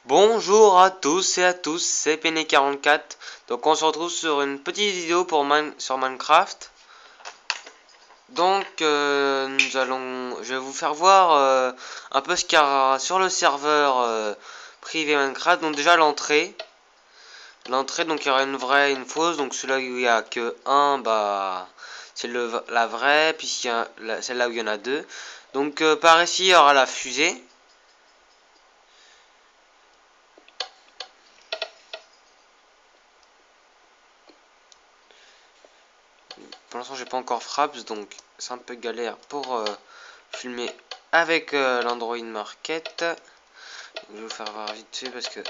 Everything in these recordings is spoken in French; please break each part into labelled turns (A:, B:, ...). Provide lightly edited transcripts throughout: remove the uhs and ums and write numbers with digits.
A: Bonjour à tous et à tous, c'est Pene44. Donc on se retrouve sur une petite vidéo sur Minecraft. Donc je vais vous faire voir un peu ce qu'il y a sur le serveur privé Minecraft. Donc déjà l'entrée. L'entrée, donc il y aura une vraie et une fausse. Donc celui-là où il n'y a que un, bah c'est la vraie. Puis il y a celle-là où il y en a deux. Donc par ici il y aura la fusée. Pour l'instant, j'ai pas encore Fraps, donc c'est un peu galère pour filmer avec l'Android Market. Je vais vous faire voir vite fait parce que.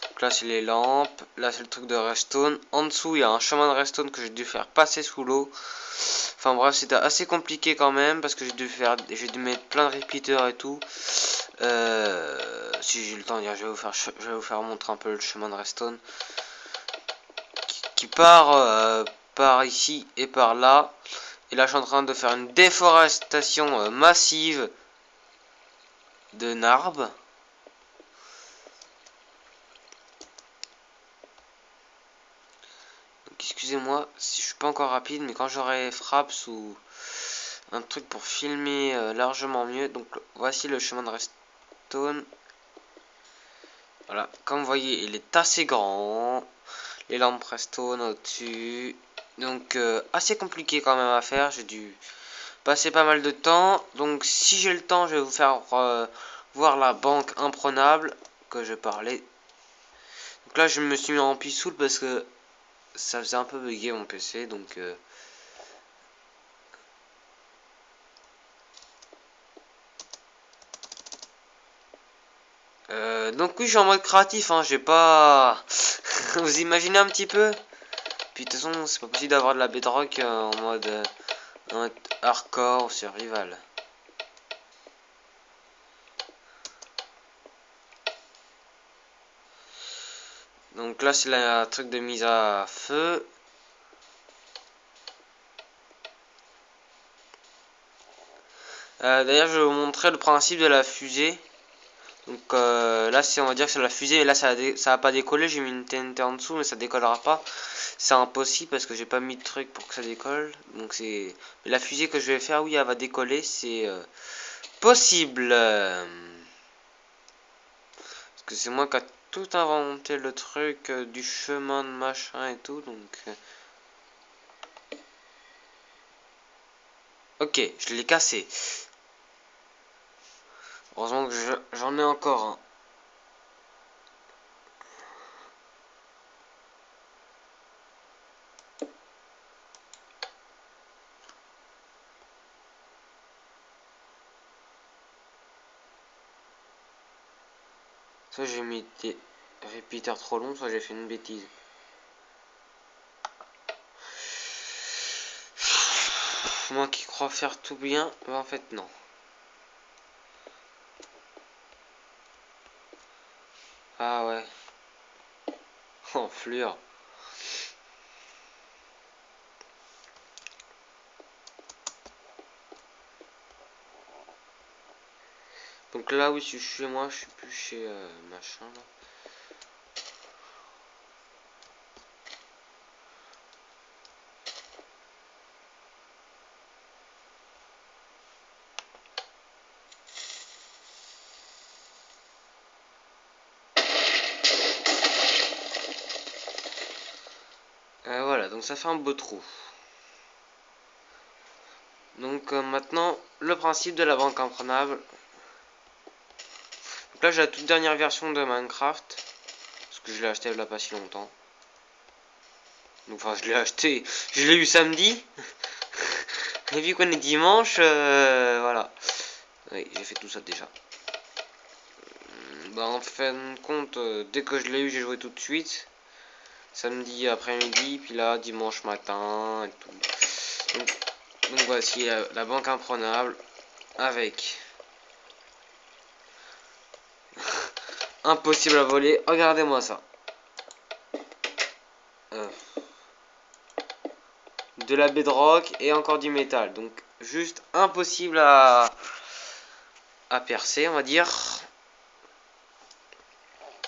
A: Donc là, c'est les lampes. Là, c'est le truc de redstone. En dessous, il y a un chemin de redstone que j'ai dû faire passer sous l'eau. Enfin bref, c'était assez compliqué quand même parce que j'ai dû mettre plein de repeaters et tout. Si j'ai le temps, je vais vous faire montrer un peu le chemin de redstone qui part par ici et par là. Et là, je suis en train de faire une déforestation massive de Narb. Donc, excusez-moi si je suis pas encore rapide, mais quand j'aurai Fraps ou un truc pour filmer largement mieux. Donc, voici le chemin de redstone. Voilà, comme vous voyez, il est assez grand. Les lampes redstone au-dessus. Donc, assez compliqué quand même à faire. J'ai dû passer pas mal de temps. Donc, si j'ai le temps, je vais vous faire voir la banque imprenable que je parlais. Donc là, je me suis mis en pissoule parce que ça faisait un peu bugger mon PC. Donc oui, je suis en mode créatif. J'ai pas. Vous imaginez un petit peu. Puis de toute façon, c'est pas possible d'avoir de la bedrock en mode hardcore ou survival. Donc là, c'est la truc de mise à feu. D'ailleurs, je vais vous montrer le principe de la fusée. Donc là, on va dire que c'est la fusée. Et là, ça va pas décoller. J'ai mis une TNT en dessous, mais ça décollera pas. C'est impossible parce que j'ai pas mis de truc pour que ça décolle. Donc c'est. Mais la fusée que je vais faire, oui, elle va décoller. C'est possible. Parce que c'est moi qui a tout inventé le truc du chemin de machin et tout. Donc. Ok, je l'ai cassé. Heureusement que j'en ai encore un. Soit j'ai mis des repeaters trop longs, soit j'ai fait une bêtise. Moi qui crois faire tout bien, mais en fait non. Ah ouais. Oh, fluor. Donc là, oui, je suis chez moi, je suis plus chez machin là. Voilà, donc ça fait un beau trou. Donc maintenant, le principe de la banque imprenable. Donc là, j'ai la toute dernière version de Minecraft. Parce que je l'ai acheté il n'y a pas si longtemps. Donc, enfin, je l'ai acheté. Je l'ai eu samedi. Et vu qu'on est dimanche, voilà. Oui, j'ai fait tout ça déjà. Bah, en fin de compte, dès que je l'ai eu, j'ai joué tout de suite. Samedi après-midi, puis là, dimanche matin et tout. Donc voici la banque imprenable avec impossible à voler. Regardez-moi ça. Euh, de la bedrock et encore du métal. Donc juste impossible à percer, on va dire.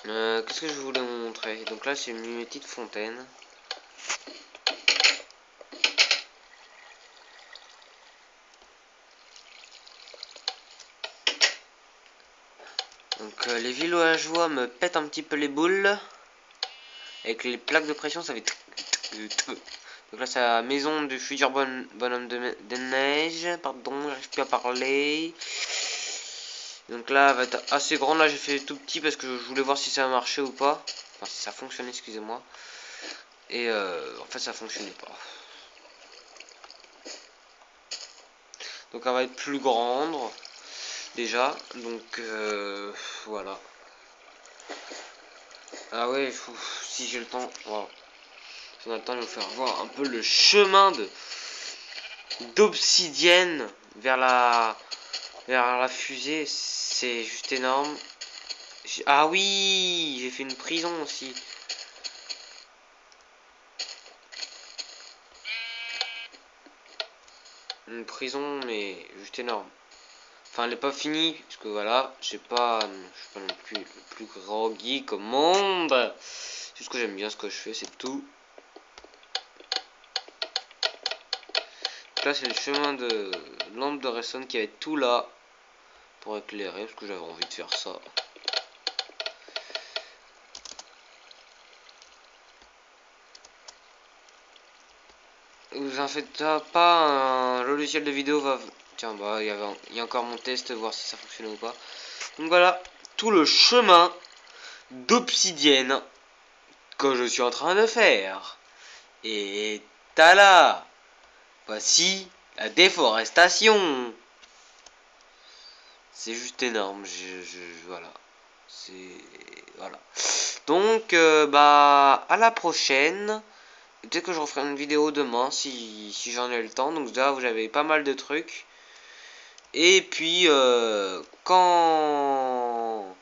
A: Qu'est-ce que je voulais vous montrer? Donc là, c'est une petite fontaine. Donc les villageois me pètent un petit peu les boules. Avec les plaques de pression, ça fait... Donc là, c'est la maison du futur bonhomme de neige. Pardon, j'arrive plus à parler. Donc là, elle va être assez grande. Là, j'ai fait tout petit parce que je voulais voir si ça marchait ou pas. Enfin, si ça fonctionnait, excusez-moi. Et en fait, ça fonctionnait pas. Donc, elle va être plus grande. Déjà. Donc, voilà. Ah ouais, si j'ai le temps. Wow. Si on a le temps de vous faire voir un peu le chemin d'obsidienne vers la fusée. C'est juste énorme. Ah oui, j'ai fait une prison aussi. Une prison, mais juste énorme. Enfin, elle n'est pas finie, parce que voilà, je suis pas non plus le plus grand geek au monde. C'est juste que j'aime bien ce que je fais, c'est tout. Donc là, c'est le chemin de lampe de Redstone qui va être tout là pour éclairer, parce que j'avais envie de faire ça. Vous en faites pas, un logiciel de vidéo va... Tiens, bah, il y a encore mon test, voir si ça fonctionne ou pas. Donc voilà, tout le chemin d'obsidienne que je suis en train de faire. Et tada! Voici la déforestation. C'est juste énorme. Voilà. C'est... Voilà. Donc, bah, à la prochaine. Peut-être que je referai une vidéo demain si j'en ai le temps. Donc là, vous avez pas mal de trucs. Et puis, quand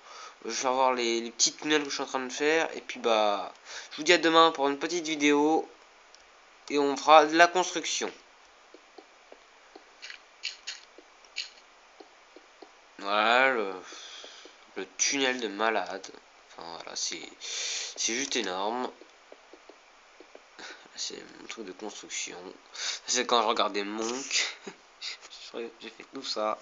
A: je vais voir les petits tunnels que je suis en train de faire. Et puis, bah, je vous dis à demain pour une petite vidéo. Et on fera de la construction. Voilà, le tunnel de malade. Enfin, voilà, c'est juste énorme. C'est mon truc de construction. C'est quand je regardais Monk. J'ai fait tout ça.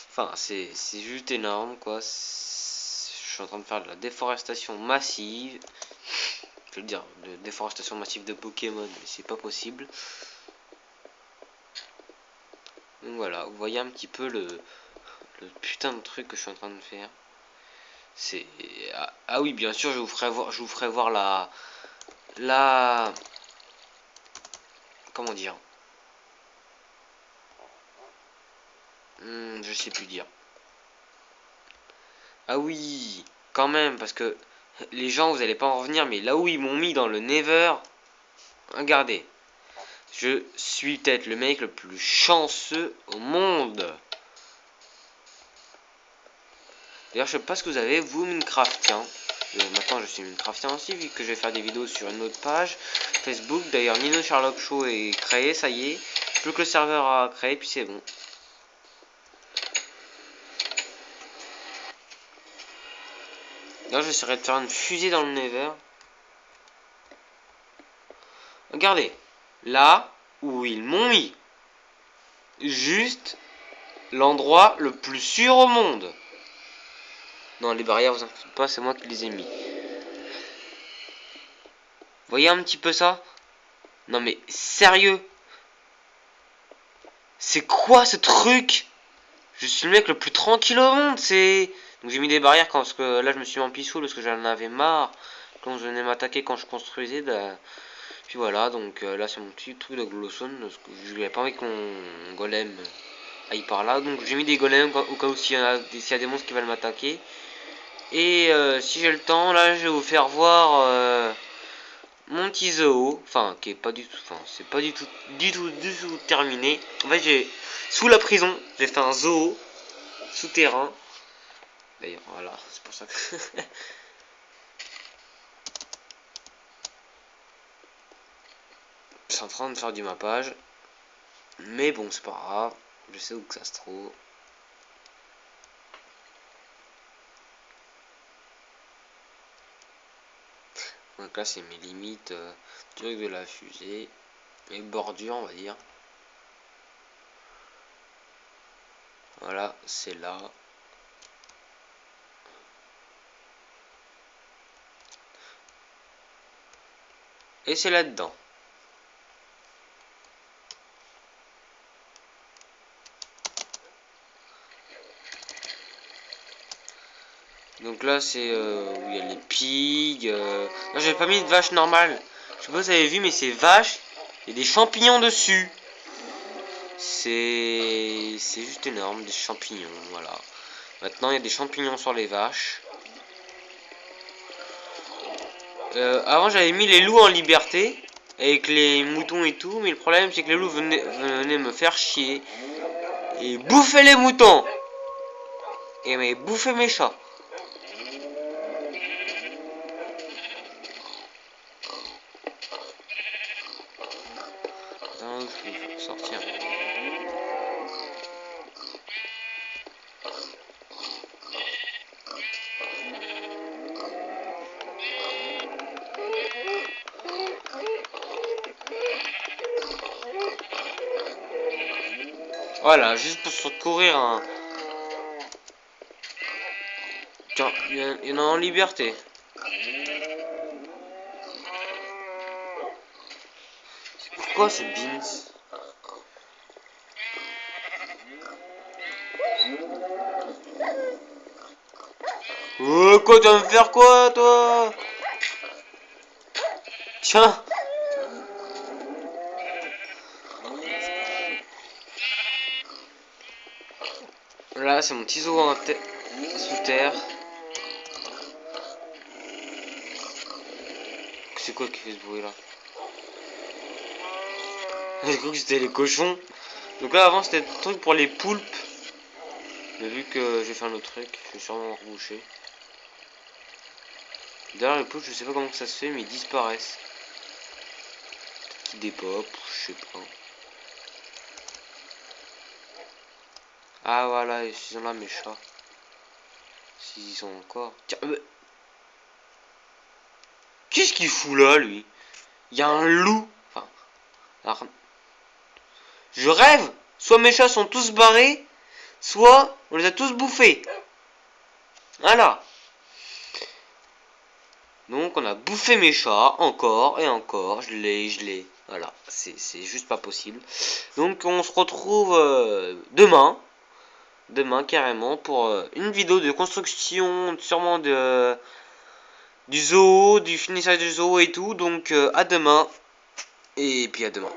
A: Enfin, c'est juste énorme, quoi. Je suis en train de faire de la déforestation massive. Je veux dire, de déforestation massive de Pokémon, mais c'est pas possible. Donc voilà, vous voyez un petit peu le putain de truc que je suis en train de faire. C'est... Ah oui, bien sûr, je vous ferai voir la... Comment dire? Je sais plus dire. Ah oui, quand même, parce que les gens, vous allez pas en revenir, mais là où ils m'ont mis dans le Never, regardez. Je suis peut-être le mec le plus chanceux au monde. D'ailleurs, je sais pas ce que vous avez, vous, Minecraftien. Maintenant, je suis Minecraftien aussi, vu que je vais faire des vidéos sur une autre page Facebook. D'ailleurs, Nino Sherlock Show est créé, ça y est. Plus que le serveur à créer, puis c'est bon. Là, j'essaierai de faire une fusée dans le Nether. Regardez, là où ils m'ont mis, juste l'endroit le plus sûr au monde. Non, les barrières, vous inquiétez pas, c'est moi qui les ai mis. Voyez un petit peu ça? Non mais sérieux? C'est quoi ce truc? Je suis le mec le plus tranquille au monde, c'est... Donc j'ai mis des barrières parce que là je me suis mis en pissou parce que j'en avais marre. Quand je venais m'attaquer quand je construisais. Puis voilà, donc là c'est mon petit truc de glowstone. Parce que je n'avais pas envie que mon golem aille par là. Donc j'ai mis des golems au cas où s'il y a des monstres qui veulent m'attaquer. Et si j'ai le temps, là je vais vous faire voir mon petit zoo. Enfin, qui est pas du tout... Enfin, c'est pas du tout terminé. En fait, sous la prison, j'ai fait un zoo souterrain. D'ailleurs, voilà, c'est pour ça que... Je suis en train de faire du mappage. Mais bon, c'est pas grave. Je sais où que ça se trouve. Donc là c'est mes limites truc de la fusée. Et bordure on va dire. Voilà, c'est là. Et c'est là-dedans. Donc là c'est où il y a les pigs. Non, j'avais pas mis de vache normale. Je sais pas si vous avez vu, mais c'est vache. Il y a des champignons dessus. C'est juste énorme, des champignons, voilà. Maintenant il y a des champignons sur les vaches. Avant j'avais mis les loups en liberté avec les moutons et tout, mais le problème c'est que les loups venaient me faire chier et bouffer les moutons et mais bouffer mes chats. Attends, je vais sortir. Voilà, juste pour secourir un... Tiens, il y en a en liberté. Pourquoi ce beans? Oh, quoi, tu vas me faire quoi, toi? Tiens. Là, c'est mon petit zoo sous terre. C'est quoi qui fait ce bruit là? J'ai cru que c'était les cochons. Donc là, avant, c'était le truc pour les poulpes. Mais vu que je vais faire le truc, je vais sûrement reboucher. D'ailleurs, les poulpes, je sais pas comment ça se fait, mais ils disparaissent. Peut-être qu'ils dépopent, je sais pas. Ah voilà, ils sont là mes chats. S'ils y sont encore. Tiens, qu'est-ce qu'il fout là, lui? Il y a un loup. Enfin, alors, je rêve. Soit mes chats sont tous barrés, soit on les a tous bouffés. Voilà. Donc on a bouffé mes chats encore et encore. Je l'ai. Voilà, c'est juste pas possible. Donc on se retrouve demain. Demain carrément pour une vidéo de construction sûrement du zoo, du finissage du zoo et tout. Donc à demain. Et puis à demain.